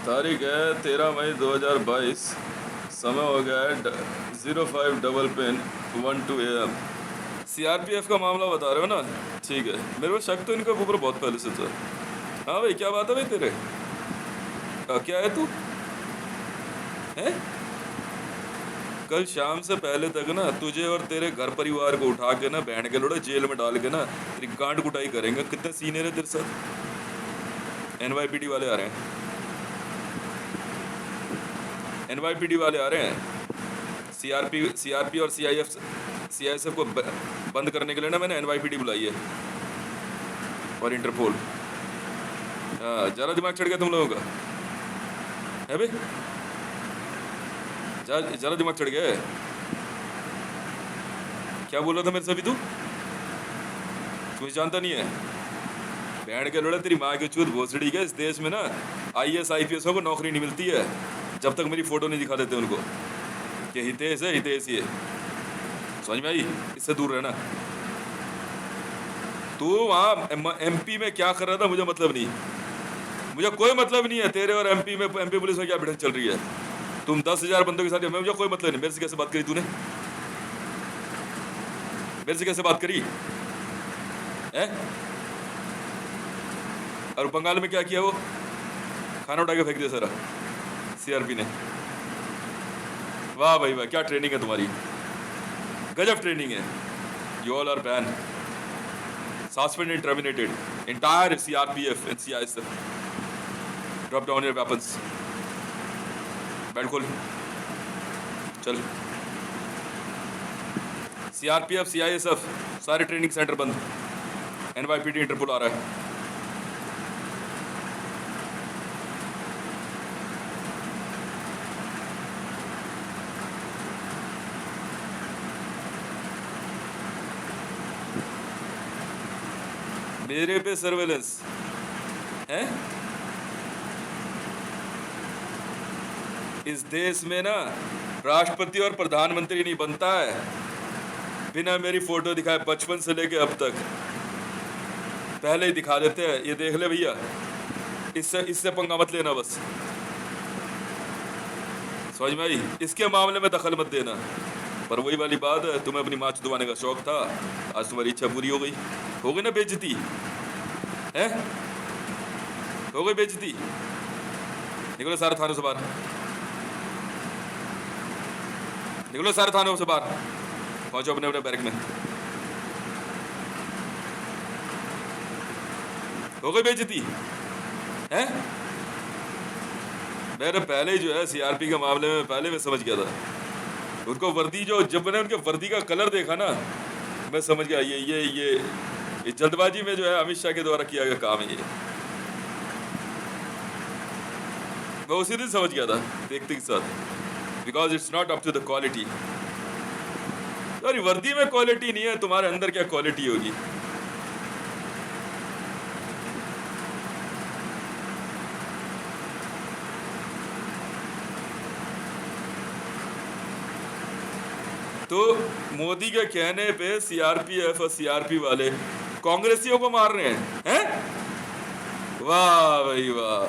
तारीख है 13 मई 2022। समय हो गया है 05 पिन 12 AM। CRPF का मामला बता रहे हो ना? ठीक है, मेरे को शक तो इनके ऊपर बहुत पहले से था। हाँ भाई, क्या बात है भाई तेरे? क्या है तू है? कल शाम से पहले तक ना तुझे और तेरे घर परिवार को उठा के ना बैंड के लोड़े जेल में डाल के ना तेरी गांड कुटाई करेंगे। कितने सीनियर है तेरे साथ? NYPD वाले आ रहे हैं, NYPD वाले आ रहे हैं। CRP और CISF को बंद करने के लिए ना मैंने NYPD बुलाई है और इंटरपोल। हाँ, ज़रा दिमाग चढ़ गया तुम लोगों का है भाई? ज़रा दिमाग चढ़ गया है? क्या बोल रहा था मेरे से अभी तू? तुम्हें जानता नहीं है? बैंड के लोड़ा तेरी माँ की चूत भोसड़ी के। इस देश में ना IAS IPS को नौकरी नहीं मिलती है जब तक मेरी फोटो नहीं दिखा देते उनको कि हितेश है, हितेश ही है। समझ में आई? इससे दूर रहना। तू वहाँ MP में क्या कर रहा था मुझे मतलब नहीं, मुझे कोई मतलब नहीं है। तेरे और MP पुलिस में क्या भिड़ंत चल रही है? तुम 10,000 बंदों के साथ, मुझे कोई मतलब नहीं। मेरे से कैसे बात करी तूने? मेरे से कैसे बात करी है? और बंगाल में क्या किया? वो खाना उठा के फेंक दिया सारा CRP ने। वाह भाई वाह, क्या ट्रेनिंग है तुम्हारी, गजब ट्रेनिंग है। You all are ban, suspended, terminated, entire CRPF and CISF। Drop down your weapons. Belt खोल, चल। CRPF CISF सारे ट्रेनिंग सेंटर बंद। NYPD इंटरपोल आ रहा है। मेरे पे सर्वेलेंस है? इस देश में ना राष्ट्रपति और प्रधानमंत्री नहीं बनता है बिना मेरी फोटो दिखाए। बचपन से लेके अब तक पहले ही दिखा देते हैं। ये देख ले भैया, इससे पंगा मत लेना बस। समझ में आई? इसके मामले में दखल मत देना। पर वही वाली बात है, तुम्हें अपनी माँ चुदवाने का शौक था, आज तुम्हारी इच्छा पूरी हो गई। हो गई ना बेइज्जती है? हो गई बेइज्जती। निकलो सारे थानों से बाहर, निकलो सारे थानों से बाहर, पहुंचो अपने अपने बैरक में। हो गई बेइज्जती है? मैंने पहले ही जो है CRP के मामले में पहले मैं समझ गया था। उनको वर्दी जब मैंने उनके वर्दी का कलर देखा ना, मैं समझ गया ये जल्दबाजी में जो है अमित शाह के द्वारा किया गया काम है ये। मैं उसी दिन समझ गया था देखते के साथ, because it's not up to the quality. यार वर्दी में क्वालिटी नहीं है, तुम्हारे अंदर क्या क्वालिटी होगी? तो मोदी के कहने पे CRPF और CRP वाले कांग्रेसियों को मार रहे हैं? वाह भाई वाह,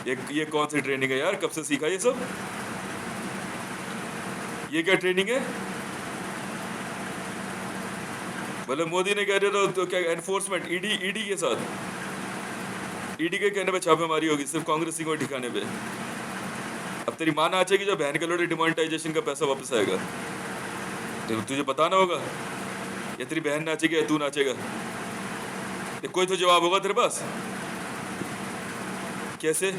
ये कौन सी ट्रेनिंग है यार? कब से सीखा ये सब? ये क्या ट्रेनिंग है? बोले मोदी ने कह रहे तो क्या एनफोर्समेंट ईडी के साथ, ईडी के कहने पे छापेमारी होगी सिर्फ कांग्रेसी को ठिकाने पे। अब तेरी मां नाचेगी जो बहन के लोटे डिमोनेटाइजेशन का पैसा वापस आएगा। तो तुझे बताना होगा, या तेरी बहन नाचेगी या तू नाचेगा? कोई तो जवाब होगा तेरे पास। कैसे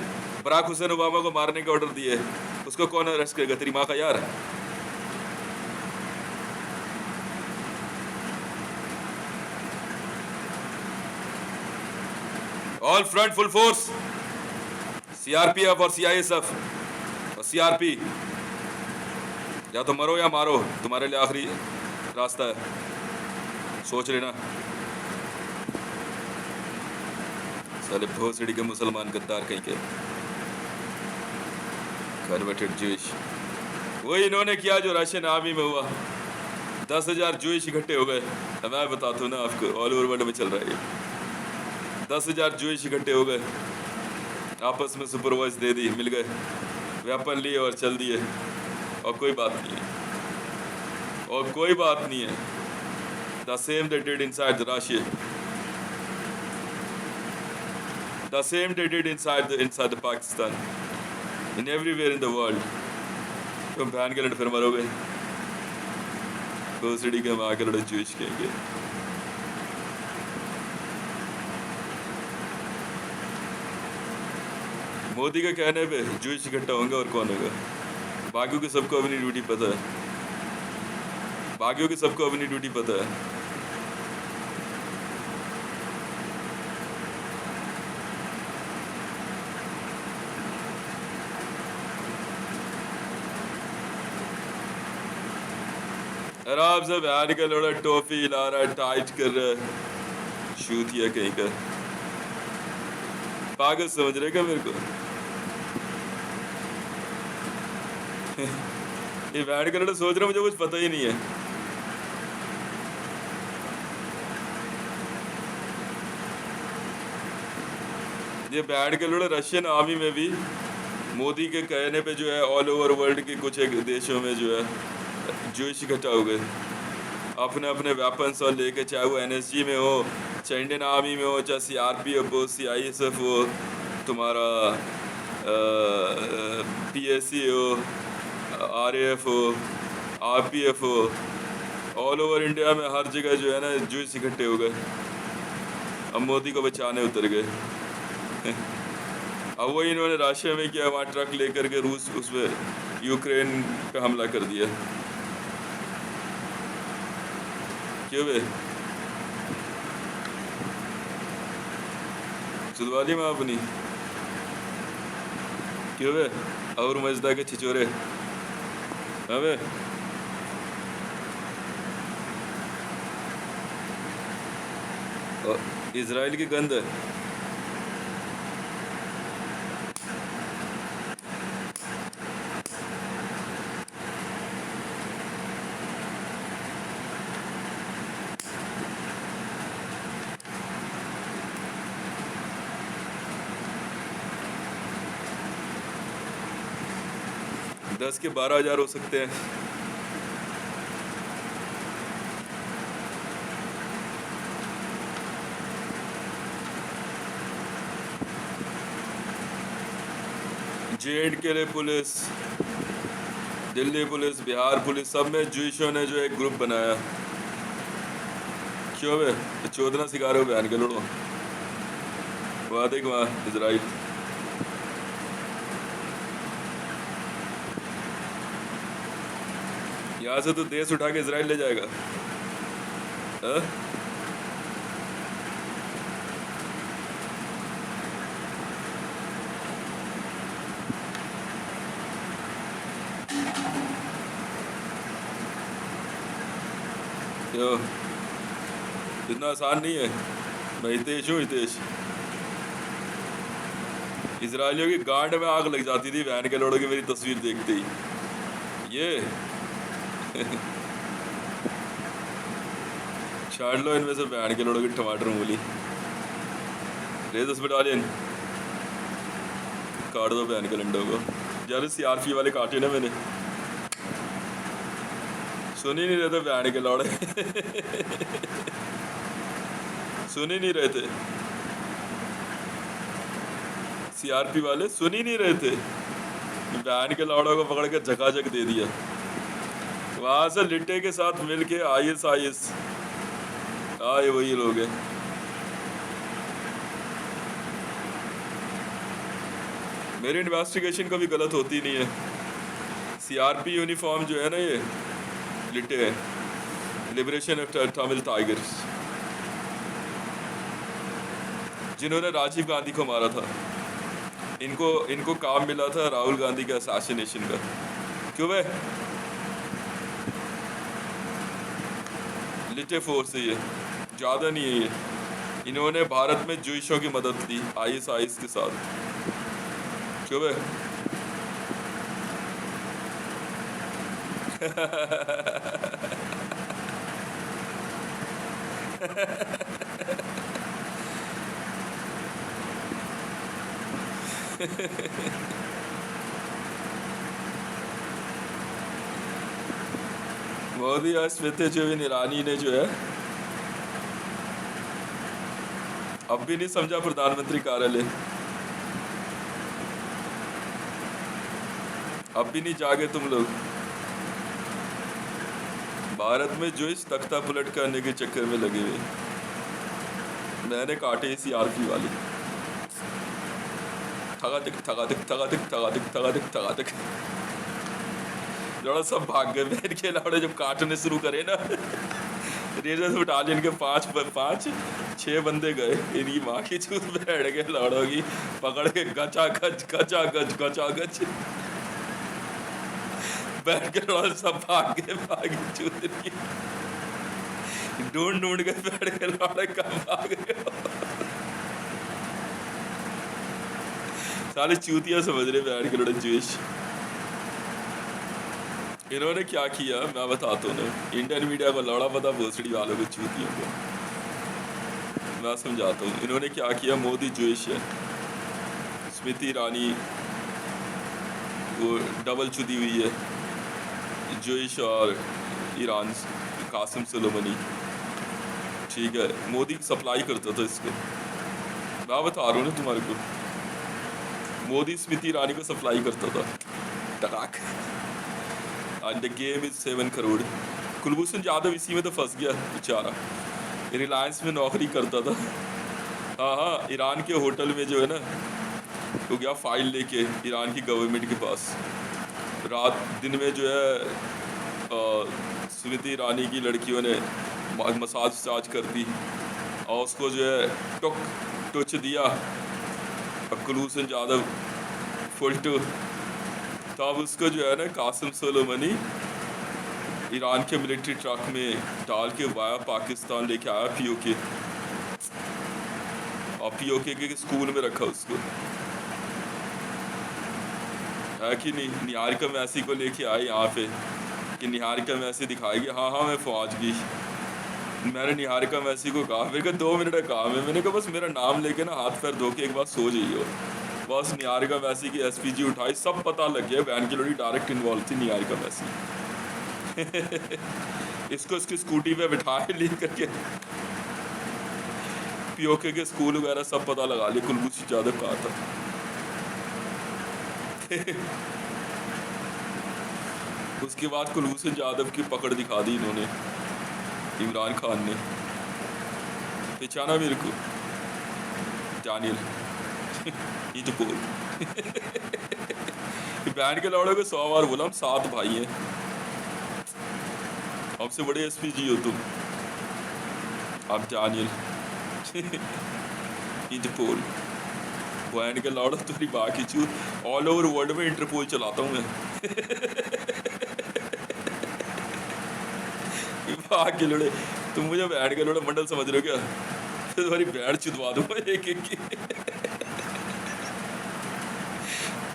बराक हुसैन ओबामा को मारने का ऑर्डर दिए, उसको कौन अरेस्ट करेगा? तेरी माँ का यार। All front full force, CRPF और CISF और CRP, या तो मरो या मारो, तुम्हारे लिए आखिरी रास्ता है, सोच लेना। साले भोसड़ी के मुसलमान गद्दार कहीं के, कन्वर्टेड ज्यूइश। वही इन्होंने किया जो रशियन आर्मी में हुआ। 10,000 ज्यूइश इकट्ठे हो गए। मैं बताता हूँ ना आपको, ऑल ओवर वर्ल्ड में चल रहा है ये। 10,000 ज्यूइश इकट्ठे हो गए, आपस में सुपरवाइज दे दी, मिल गए, वेपन लिए और चल दिए, और कोई बात नहीं है, और कोई बात नहीं है। The same they did inside the Russia, the same they did inside the Pakistan, in everywhere in the world। तुम बहन के लड़ फिर मरोगे, भोसड़ी के माँ के लड़े जूश कहेंगे। मोदी के कहने पे जूश इकट्ठा होंगे, और कौन होगा? बाकियों की सबको अपनी ड्यूटी पता है, बाकियों की सबको अपनी ड्यूटी पता है। आराम से बहन का लड़ा टॉफी ला रहा है, टाइट कर रहा है, शूतिया कहीं का। पागल समझ रहे क्या मेरे को? ये बहन का लड़ा सोच रहा, मुझे कुछ पता ही नहीं है। ये बहन का लड़ा रशियन आर्मी में भी मोदी के कहने पे जो है ऑल ओवर वर्ल्ड के कुछ एक देशों में जो है जूश इकट्ठा हो गए, अपने अपने वेपन्स और लेके, चाहे वो एनएसजी में हो, चाहे इंडियन आर्मी में हो, चाहे सीआरपीएफ हो, सीआईएसएफ हो, तुम्हारा पीएससी हो, आरएएफ हो, आरपीएफ हो, ऑल ओवर इंडिया में हर जगह जो है ना जूश इकट्ठे हो गए। अब मोदी को बचाने उतर गए। अब वही इन्होंने रशिया में किया, वहाँ ट्रक लेकर के रूस उसमें यूक्रेन पे हमला कर दिया। क्यों बे सुधवाली माँ अपनी, क्यों बे और मजदा के छिचोरे, हाँ बे इजराइल की गंद है। दस के 12,000 हो सकते हैं। जे&के police, Delhi police, Bihar police, सब में जूइशों ने जो एक ग्रुप बनाया। क्यों बे चौदना सिखा रहे हो बहन के लोड़ो, वादे वहाँ इजराइल। यहाँ से तो देश उठा के इजराइल ले जाएगा। हाँ? क्यों इतना आसान नहीं है? मैं हितेश हूँ, हितेश। इजराइलियों की गांड में आग लग जाती थी बहन के लोड़ों की मेरी तस्वीर देखते ही। ये छाड़ लो इनमें से बहन के लोड़ों की टमाटर मूली, रेस बटालियन काट दो बहन के लंडों को। यार सीआरपी वाले काटे ना मैंने, सुन ही नहीं रहे थे बहन के लौड़े। सुन ही नहीं रहे थे सीआरपी वाले, सुन ही नहीं रहे थे। बहन के लौड़ों को पकड़ के झकाझक दे दिया। वहां से लिट्टे के साथ मिलके आईएस आए वही लोग हैं। मेरी इन्वेस्टिगेशन कभी गलत होती नहीं है। सीआरपी यूनिफॉर्म जो है ना, ये लिट्टे है, लिबरेशन ऑफ तमिल टाइगर्स, जिन्होंने राजीव गांधी को मारा था। इनको काम मिला था राहुल गांधी के असैसिनेशन का। क्यों भाई? लिट्टे फोर्स है ये, ज़्यादा नहीं है ये। इन्होंने भारत में जूइशों की मदद दी आईएस के साथ। क्यों भाई? मोदी और स्मृति जो ईरानी ने जो है अब भी नहीं समझा प्रधानमंत्री कार्यालय, अब भी नहीं जागे तुम लोग। भारत में जो इस तख्ता पलट करने के चक्कर में लगे हुए, मैंने काटे सीआरपी वाली, ठगा दिख ठगा दिख ठगा दिख ठगा दिख ठगा दिख ठगा दिख, लड़ा सब भाग गए। बैठ के लौड़े जब काटने शुरू करे ना, रेजर से उठा लिए इनके पाँच छह बंदे गए, इनकी माँ की चूत बैठ गए लौड़ों की, पकड़ के गचा गच गचा गच गचा गच, बैठ के लौड़े सब भाग गए चूत इनकी, ढूंढ ढूंढ के बैठ के लौड़े कब भाग गए। सारे चूतिया समझ रहे बैठ के लौड़े जोश। इन्होंने क्या किया मैं बताता हूँ ना, इंडियन मीडिया को लौड़ा पता भोसड़ी वालों को चूतियों को, मैं समझाता हूँ। इन्होंने क्या किया, मोदी जोश है, स्मृति ईरानी वो डबल चुदी हुई है, जोश और ईरान कासिम सुलेमानी, ठीक है। मोदी सप्लाई करता था इसको, मैं बता रहा हूँ ना तुम्हारे को, मोदी स्मृति ईरानी को सप्लाई करता था टकाक। And the game is 7 crore. Kulbhushan Yadav इसी में तो फंस गया बेचारा, रिलायंस में नौकरी करता था। हाँ, ईरान के होटल में जो है ना, तो गया फाइल लेके ईरान की गवर्नमेंट के पास, रात दिन में जो है स्मृति ईरानी की लड़कियों ने मसाज वसाज कर दी और उसको जो है टच दिया, और कुलभूषण यादव फुल टू, तब उसको जो है ना कासिम सुलेमानी ईरान के मिलिट्री ट्रक में डाल के वाया पाकिस्तान लेके आया पीओके, और पीओके के स्कूल में रखा उसको, है कि नहीं। निहारिका मैसी को लेके आए यहाँ पे कि निहारिका मैसी दिखाएगी, हाँ मैं फौज की। मैंने निहारिका मैसी को कहा, मेरे को 2 मिनट का काम है, मैंने कहा बस मेरा नाम लेके ना हाथ पैर धो के एक बार सो जाइए। बस निहारिका मैसी की एसपीजी उठाई, सब पता लग गया वैन की लोड़ी डायरेक्ट इन्वॉल्व थी निहारिका मैसी। इसको इसकी स्कूटी पे बिठाए ले करके पीओके के स्कूल वगैरह सब पता लगा लिया कुलभूषण यादव कहा था। उसके बाद कुलभूषण यादव की पकड़ दिखा दी इन्होंने, इमरान खान ने। पहचाना मेरे को, दानियल इंटरपोल। बैंड के लौड़े को 100 बार बोला, हम 7 भाई हैं, हमसे बड़े एसपीजी हो तुम। अब दानियल इंटरपोल, बैंड के लौड़ा तुम्हारी बाकी चू, ऑल ओवर वर्ल्ड में इंटरपोल चलाता हूँ मैं। बाकी लड़े तुम मुझे बैंड के लौड़ा मंडल समझ रहे हो क्या? तुम्हारी बैंड चुदवा दूंगा एक एक की।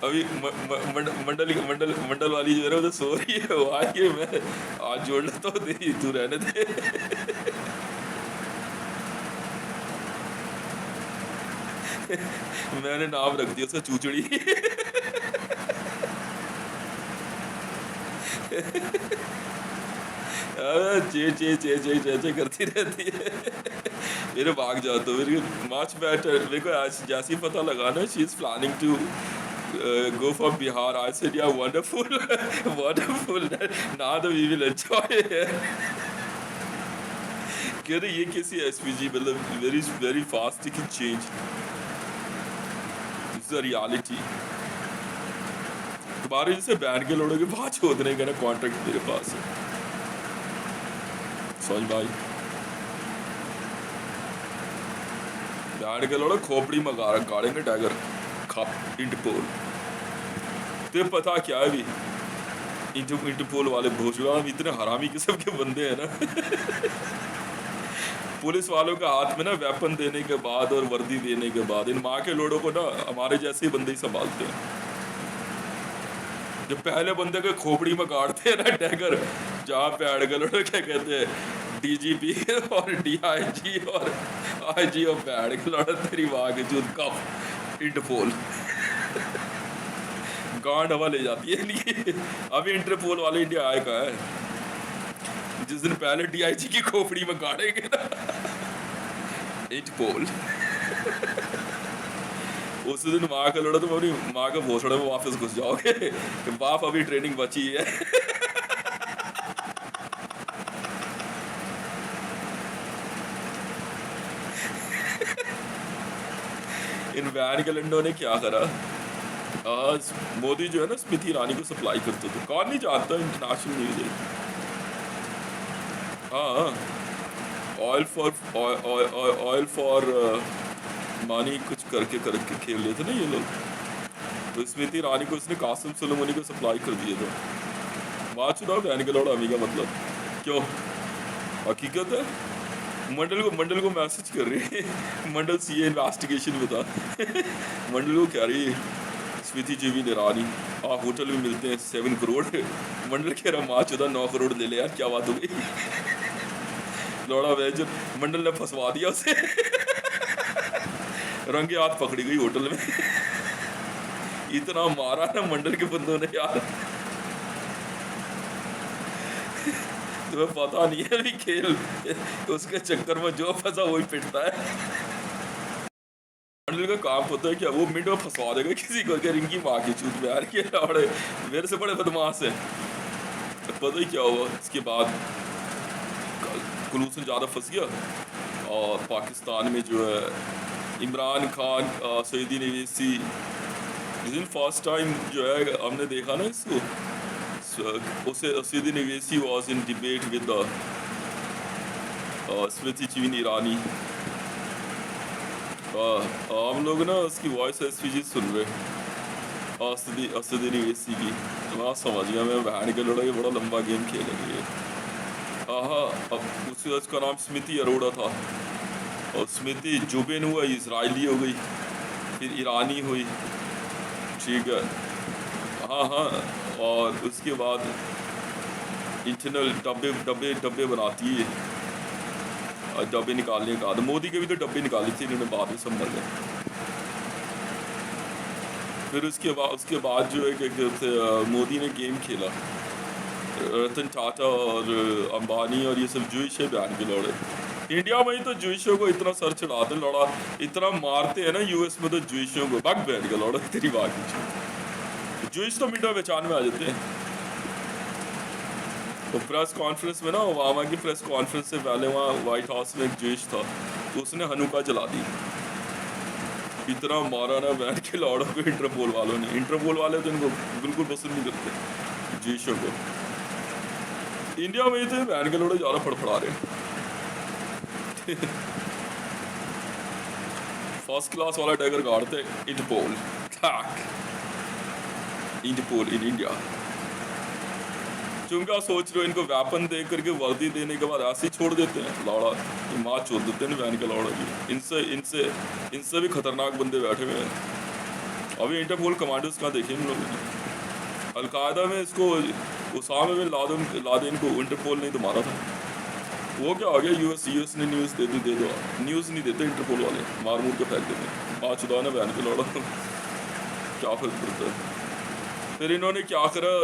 अभी मंडल वाली जो है ना, वो तो सो रही है, वो आई है, मैं आज जोड़ना तो दे, तू रहने दे। मैंने नाम रख दिया उसका चूचड़ी। चे चे चे चे चे चे करती रहती है। मेरे भाग जाता हूँ, मेरे मच बेटर। मेरे को आज जैसे ही पता लगा ना she is planning to go for Bihar, I said yeah, wonderful, wonderful, now we will enjoy it। कह रहे ये कैसी एसपीजी, मतलब very fast it can change, this is a reality। तुम्हारे जैसे बैंड के लोगों के बाद खोदने का ना कॉन्ट्रैक्ट मेरे पास है, समझ भाई। बैंड के लोग खोपड़ी में गाड़ेंगे टाइगर खप इंटरपोल। तो पता क्या है भी, इंटरपोल वाले भोजवा इतने हरामी किस्म के बंदे हैं ना। पुलिस वालों के हाथ में ना वेपन देने के बाद और वर्दी देने के बाद इन माँ के लोड़ों को ना हमारे जैसे ही बंदे ही संभालते हैं। जो पहले बंदे के खोपड़ी में गाड़ते हैं ना टैगर, जहाँ पे अड़गलों क्या कहते हैं डीजीपी और डीआईजी और आईजी और पैड के लड़ा तेरी माँ के जूत कप इंटरपोल। गांड हवा ले जाती है नहीं। अभी इंटरपोल वाले इंडिया आए कहाँ है? जिस दिन पहले डीआईजी की खोपड़ी में गाड़ेंगे ना इंटरपोल, उस दिन माँ का लड़ा, तुम अपनी माँ के भोसड़े में वापस घुस जाओगे कि बाप अभी ट्रेनिंग बची है। इन वैन के लंडों ने क्या करा? आज मोदी जो है ना स्मृति ईरानी को सप्लाई करते थे, कौन नहीं जानता, इंटरनेशनल न्यूज है। हाँ, ऑयल फॉर मानी कुछ करके करके खेल लिए थे ना ये लोग। तो स्मृति ईरानी को इसने कासिम सुलेमानी को सप्लाई कर दिए थे। माचुदा बहन के लौड़ा अमी का मतलब क्यों? हकीकत है। मंडल को मैसेज कर रही है, मंडल सीए इन्वेस्टिगेशन में था। मंडल को कह रही है स्मृति जीवी ईरानी होटल में मिलते हैं 7 करोड़। मंडल कह रहा माचुदा 9 करोड़ ले ले यार, क्या बात हो गई? लौड़ा वेज मंडल ने फंसवा दिया उसे। रंगे हाथ पकड़ी गई होटल में। इतना मारा ना मंडल के बंदों ने यार, तुम्हें पता नहीं है भी खेल, उसके चक्कर में जो फंसा वही पिटता है। मंडल का काम होता है क्या? वो मिनट में फंसवा देगा किसी को, क्या रिंगी माँ की चूत में यार, के लौड़े मेरे से बड़े बदमाश है। पता ही क्या हुआ इसके बाद? कुलूसन ज़्यादा फंस गया और पाकिस्तान में जो है इमरान खान सईदी नवीसी, जिस दिन फर्स्ट टाइम जो है हमने देखा ना इसको, उसे सईदी नवीसी was in debate with Smriti चीनी ईरानी। हम लोग ना उसकी वॉइस एसपीजी सुन रहे असदी नवीसी की, तो मैं समझ गया मैं बहन के लड़ाई बड़ा लंबा गेम खेलेंगे। हाँ, अब उसका नाम स्मृति अरोड़ा था, और स्मृति जुबिन हुआ, इजरायली हो गई, फिर ईरानी हुई, ठीक है। हाँ, और उसके बाद इंटरनल डब्बे बनाती है, और डब्बे निकालने का, मोदी के भी तो डब्बे निकाली थी इन्होंने, बाद में संभल गए। फिर उसके बाद जो है कि मोदी ने गेम खेला, रतन टाटा और अंबानी और ये सब जूइश है बयान के लौड़े। इंडिया में ही तो जूइशों को इतना सर चढ़ाते लौड़ा, इतना मारते हैं ना यूएस में तो जूइशों को, बग बैठ के लौड़ा तेरी बात की। जूइश तो मीडिया पहचान में आ जाते हैं। तो प्रेस कॉन्फ्रेंस में ना, ओबामा की प्रेस कॉन्फ्रेंस से पहले वहाँ व्हाइट हाउस में एक जूइश था, तो उसने हनुका जला दी। इतना मारा ना बैठ के लौड़ों को इंटरपोल वालों ने। इंटरपोल वाले तो इनको बिल्कुल पसंद नहीं करते जूइशों को। इंडिया में ही तो बैन के लोड़े ज़्यादा फड़फड़ा रहे। फर्स्ट क्लास वाला टाइगर गार्ड थे इंटरपोल, इंटरपोल इन इंडिया। तुम क्या सोच रहे हो, इनको वेपन दे करके वर्दी देने के बाद ऐसे ही छोड़ देते हैं? लौड़ा माँ छोड़ देते हैं बैन के लौड़ा की। इनसे भी खतरनाक बंदे बैठे हुए हैं। अभी इंटरपोल कमांडर्स कहाँ देखे इन लोगों ने? अलकायदा में इसको उसामा बिन लादेन को इंटरपोल नहीं तो मारा था। वो क्या आ गया, यूएस ने न्यूज़ दे दो। न्यूज़ नहीं देते इंटरपोल वाले, मार मूर के फेंक देते। आज खुदा ने बयान के लौड़ा, क्या फर्क पड़ता है? फिर इन्होंने क्या करा,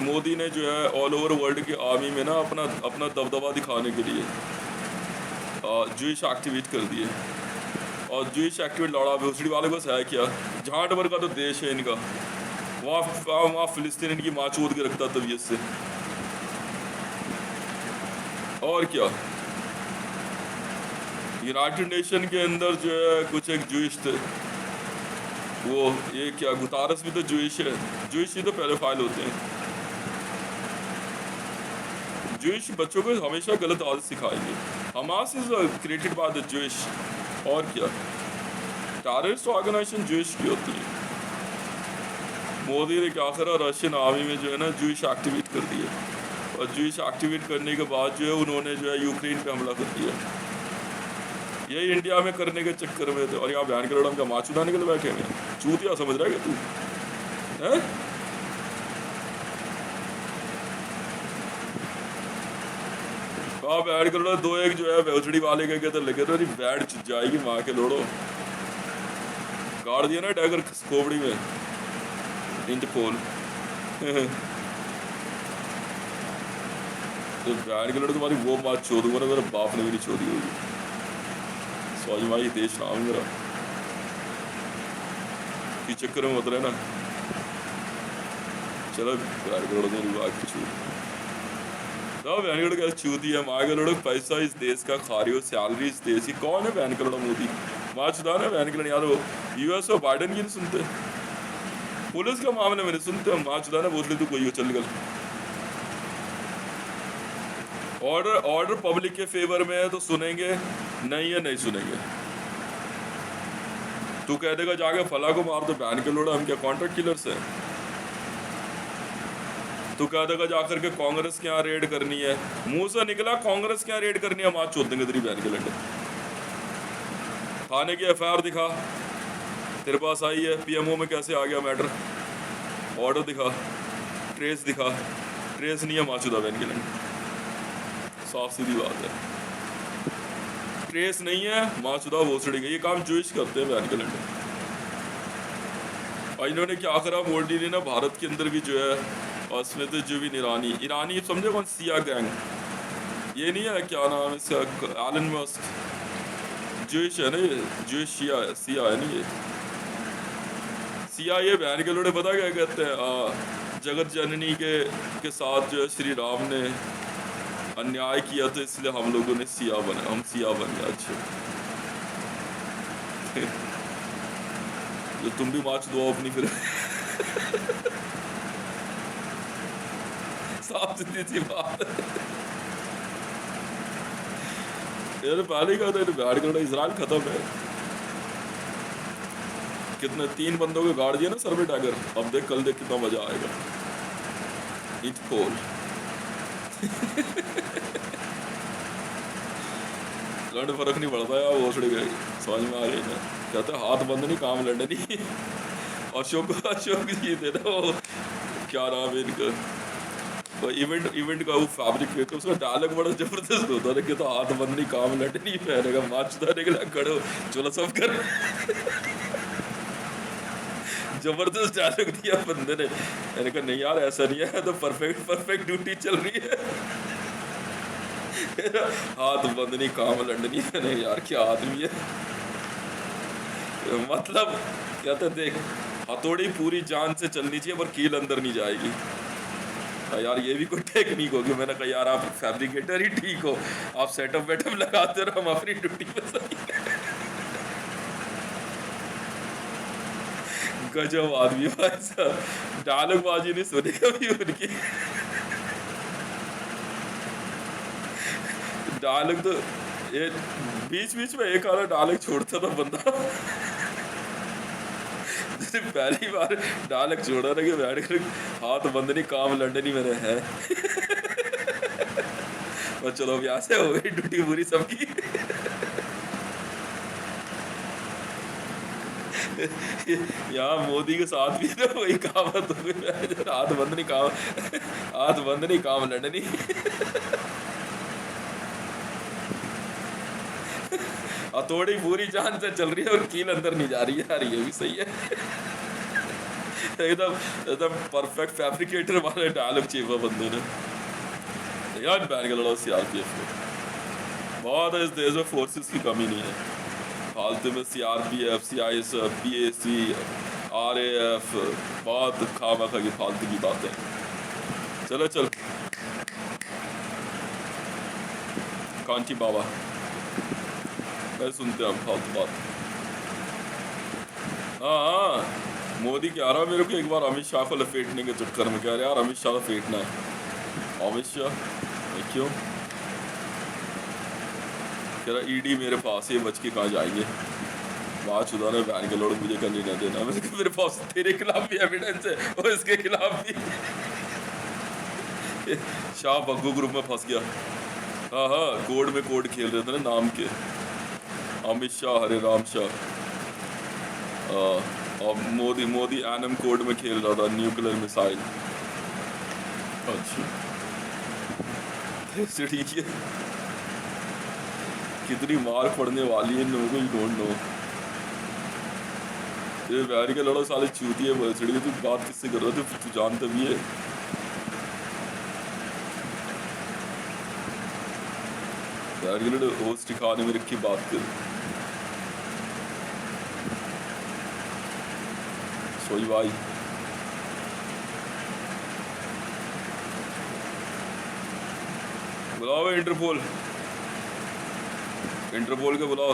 मोदी ने जो है ऑल ओवर वर्ल्ड की आर्मी में ना अपना दबदबा दिखाने के लिए जूइश एक्टिवेट कर दिए। और जूइश एक्टिवेट लौड़ा भोसड़ी वाले को है क्या, जहाँ डबर का तो देश है इनका, वहाँ फिलिस्तीन इनकी माँ चोद के रखता तबीयत से। और क्या, यूनाइटेड नेशन के अंदर जो है कुछ एक जूइश थे, वो ये क्या गुतारस भी तो जूइश है। जूइश ही तो पेडोफाइल होते हैं। जूइश बच्चों को हमेशा गलत आदत सिखाएंगे। Hamas is created by the Jewish. और क्या, टेररिस्ट ऑर्गेनाइजेशन जूइश की होती है। मोदी ने क्या करा, रशियन आर्मी में जो है ना जूइश एक्टिवेट कर दिए, और जूइश एक्टिवेट करने के बाद जो है उन्होंने जो है यूक्रेन पे हमला कर दिया। यही इंडिया में करने के चक्कर में थे। और यहाँ बयान के लड़म का माचू दाने के लिए बैठे हुए, चूतिया समझ रहा है तू है? आप ऐड कर लो, दो एक जो है बेचड़ी वाले के तो लगे तो बैठ जाएगी माँ के लोड़ो। गाड़ दिया ना डैगर खोपड़ी में, इंटरपोल। तो बहन के लड़े तुम्हारी वो बात छोड़ूंगा ना, मेरे बाप ने भी नहीं छोड़ी होगी। सॉरी भाई, देश नाम है मेरा, की चक्कर में मत रहना। चलो बहन के लड़ो मेरी बात की छूट तो बहन के लड़ो चूती है माँ के लड़ो, पैसा इस देश का खा रही हो, सैलरी इस देश की। कौन है बहन के लड़ो? मोदी माँ चुदा है बहन के लड़ो यार। वो यूएस और बाइडन की नहीं सुनते, पुलिस के मामले में नहीं सुनते। माँ चुदा ने बोल ले तू कोई हो, चल निकल। ऑर्डर पब्लिक के फेवर में है तो सुनेंगे, नहीं है नहीं सुनेंगे। तू कह देगा जाके फला को मार दो, बहन के लोड़ा हम क्या कॉन्ट्रैक्ट किलर्स हैं? तू कह देगा जाकर के कांग्रेस के यहाँ रेड करनी है, मुंह से निकला कांग्रेस के यहाँ रेड करनी है, मार चोद देंगे तेरी बहन के लड़े। थाने की एफआईआर दिखा, तेरे पास आई है, पीएमओ में कैसे आ गया मैटर? ऑर्डर दिखा, ट्रेस दिखा, ट्रेस नहीं है माचुदा बहन के लड़े। साफ सीधी बात है, ट्रेस नहीं है माचुदा भोसड़ी गई। ये काम जूश करते हैं बहन के लड़े। और इन्होंने क्या करा, मोदी ने ना भारत के अंदर भी जो है, और इसमें तो जो भी ईरानी समझे कौन, सिया गैंग, ये नहीं है क्या नाम है इसका, एलन मस्क, जूश है ना ये, जूश सिया है ना ये सिया। ये बहन के लोड़े पता क्या कहते हैं, जगत जननी के साथ जो है श्री राम ने अन्याय किया तो इसलिए हम लोगों ने सिया बने, हम सिया बन गए। अच्छे जो तुम भी माच दो अपनी फिर। साफ सीधी सी बात यार, पहले का तो गाड़ कर इजराइल खत्म है। कितने 3 बंदों के गाड़ दिया ना सर में टाइगर। अब देख कल देख कितना मजा आएगा। इट पोल लड़ फर्क नहीं पड़ता यार, वो उछड़ गए समझ में आ रही है। कहते हाथ बंद नहीं काम लड़ने नहीं। अशोक जी थे ना वो, क्या नाम है इनका, तो इवेंट का वो फैब्रिक, उसका डायलॉग बड़ा जबरदस्त होता है कि तो हाथ बंद नहीं काम लड़ने नहीं पहनेगा, माचता निकला खड़ो चलो सब कर। जबरदस्त डायलॉग दिया बंदे ने। मैंने कहा नहीं यार ऐसा नहीं है, तो परफेक्ट ड्यूटी चल रही है। हाथ बंद नहीं काम लड़नी है। नहीं यार क्या आदमी है, मतलब कहते देख हथौड़ी पूरी जान से चलनी चाहिए पर कील अंदर नहीं जाएगी। यार ये भी कोई टेक्निक होगी। मैंने कहा यार आप फैब्रिकेटर ही ठीक हो, आप सेटअप वेटअप लगाते रहो, हम अपनी ड्यूटी पे सही। गजब आदमी भाई साहब, डायलॉग बाजी नहीं सुनी कभी उनकी। डायलॉग तो ये बीच में एक आधा डायलॉग छोड़ता था बंदा। पहली बार डायलॉग छोड़ा ना कि बैठ कर हाथ बंद नहीं काम लड़ने नहीं मेरे है। और चलो अब यहाँ से हो गई ड्यूटी पूरी सबकी। यहाँ मोदी के साथ भी तो वही कहावत हो गई, हाथ बंद नहीं काम लड़ने नहीं। हथौड़ी पूरी जान से चल रही है और कील अंदर नहीं जा रही है। यार ये भी सही है। एकदम परफेक्ट फैब्रिकेटर वाले डायलॉग चाहिए बंदे ने। यार बैन के लड़ाओ सीआरपीएफ को, बहुत इस देश में फोर्सेस की कमी नहीं है। फालतू में सीआरपीएफ, सीआईएसएफ, पीएसी, आरएएफ, बहुत खामखा की फालतू की बातें। चलो चल कांची बाबा सुनते हैं फालतू बात। हाँ मोदी कह रहा मेरे को एक बार अमित शाह को लपेटने के चक्कर में, कह रहे यार अमित शाह को फेटना है। अमित शाह क्यों? कह रहा ईडी मेरे पास है, बच के कहाँ जाएंगे। बात शुदा ने बहन के लोड मुझे करने नहीं देना। मैंने कहा मेरे पास तेरे खिलाफ भी एविडेंस है और इसके खिलाफ भी। शाह बग्गू ग्रुप में फंस गया। हाँ कोड में कोड खेल रहे थे ना नाम के, अमित शाह हरे राम शाह। और मोदी एनएम कोड में खेल रहा था, न्यूक्लियर मिसाइल। अच्छा ठीक है, कितनी मार पड़ने वाली है इन लोगों को, यू डोंट नो। ये बैर के लड़ो साले चूती है भोसड़ी, तू बात किससे कर रहा है? तू जानता भी है। बैर के लड़ो होस्ट खाने में रखी बात कर। सोई भाई बुलाओ इंटरपोल, इंटरपोल के बुलाओ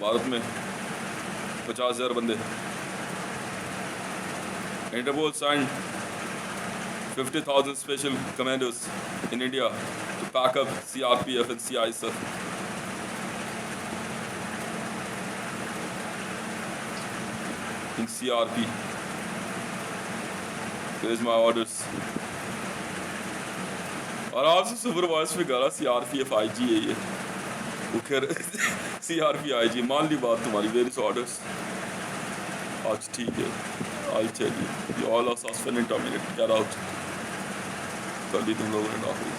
भारत में 50,000 बंदे। Interpol signed 50,000 special commandos in India to back up CRPF and CISF. In CRP, here's my orders. और आपसे सुपरवाइज पे करा CRPF IG है ये, वो खैर CRP IG, मान ली बात तुम्हारी, वेयर इज ऑर्डर्स। आज ठीक है, I tell you all are suspend and terminate, get out. कल ही तुम लोगों ने नौकरी।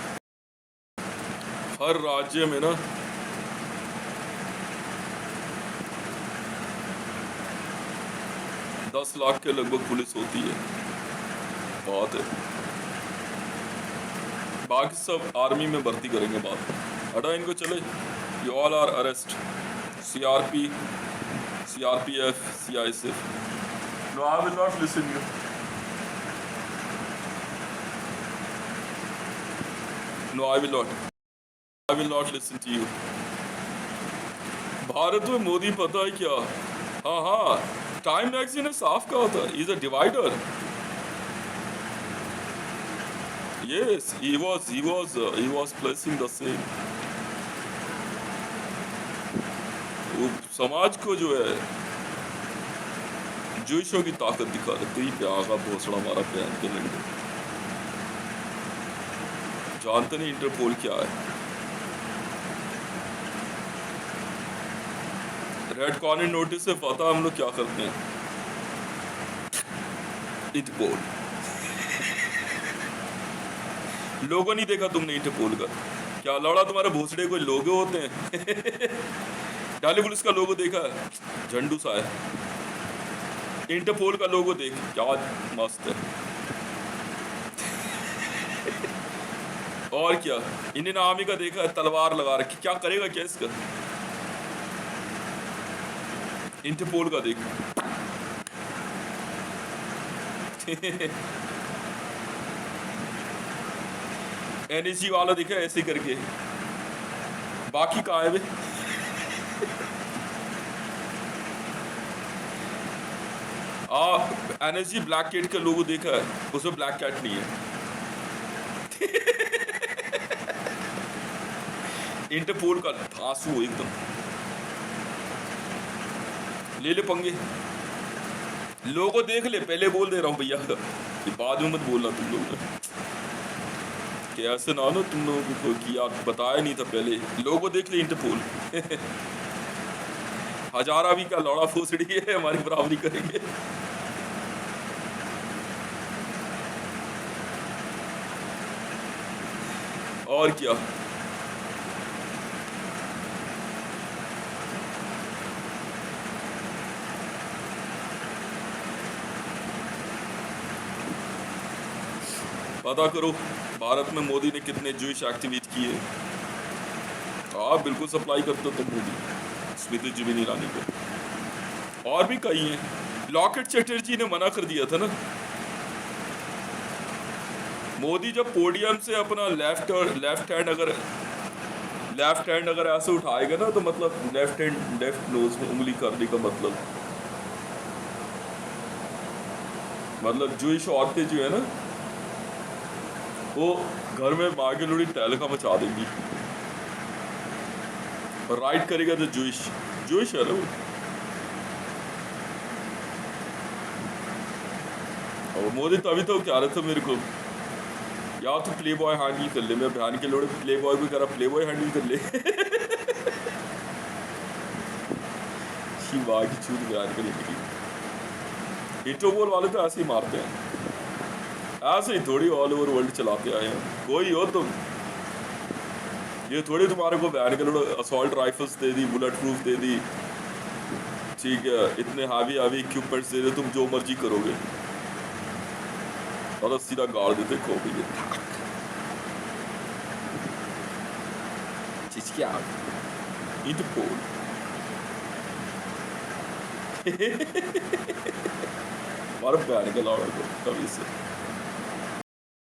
हर राज्य में ना 10 लाख के लगभग पुलिस होती है, बहुत है। बाकी सब आर्मी में भर्ती करेंगे बात, हटा इनको, चले। You all are arrest, CRP, CRPF, CISF। No I will not listen you, no I will not listen to you. Bharat में मोदी पता है क्या, हाँ हाँ, टाइम मैगजीन ने साफ कहा था, is a divider. Yes, he was placing the same. वो समाज को जो है जोशों की ताकत दिखा रहे, कहीं पे आगा भोसड़ा मारा पहन के लड़के। जानते नहीं इंटरपोल क्या है? रेड कॉर्नर नोटिस से पता हम लोग क्या करते हैं। इंटरपोल लोगो नहीं देखा तुमने इंटरपोल का? क्या लौड़ा तुम्हारे भोसड़े कोई लोगो होते हैं? डाली पुलिस का लोगो देखा है, झंडू सा है। इंटरपोल का लोगो देख, क्या मस्त है। और क्या इंडियन आर्मी का देखा है, तलवार लगा रखी, क्या करेगा क्या इसका? इंटरपोल का देख। NSG वाला दिखा ऐसे करके, बाकी कहाँ है वे? NSG ब्लैक कैट का लोगो देखा है, उसमें ब्लैक कैट नहीं है। इंटरपोल का धांसू एकदम, ले ले पंगे। लोगो देख ले, पहले बोल दे रहा हूँ भैया, बाद में मत बोलना तुम लोग कि ऐसे ना लो तुम लोगों को कि यार बताया नहीं था पहले। लोगों देख ले इंटरपोल। हजारा भी का लौड़ा फूसड़ी है, हमारी बराबरी करेंगे। और क्या, पता करो भारत में मोदी ने कितने जूइश एक्टिविस्ट किए। आप बिल्कुल सप्लाई करते हो तुम मोदी, स्मृति जुबिन ईरानी को। और भी कई हैं। लॉकेट चैटर्जी ने मना कर दिया था ना। मोदी जब पोडियम से अपना लेफ्ट हैंड अगर ऐसे उठाएगा ना, तो मतलब लेफ्ट नोज में उंगली करने का मतलब जूइश औरतें जो है ना, वो घर में मांगे लोड़ी तहलका मचा देंगी। और राइट करेगा तो जूइश है ना वो। और मोदी तभी तो क्या रहा था मेरे को, या तो प्ले बॉय हैंडल कर ले। मैं बहन के लोड़े प्ले बॉय भी करा, प्ले बॉय हैंडल कर ले। शिवा की चूत बयान कर लेगी। इंटरपोल वाले तो ऐसे ही मारते हैं, ऐसे ही थोड़ी ऑल ओवर वर्ल्ड चलाते आए हैं। कोई हो तुम, ये थोड़ी तुम्हारे को बैन के लोग असॉल्ट राइफल्स दे दी, बुलेट प्रूफ दे दी, ठीक है, इतने हावी हावी इक्विपमेंट्स दे रहे, तुम जो मर्जी करोगे। और सीधा गाड़ देते खो भी क्या इंटरपोल। मारो बैठ के लाओ को तभी से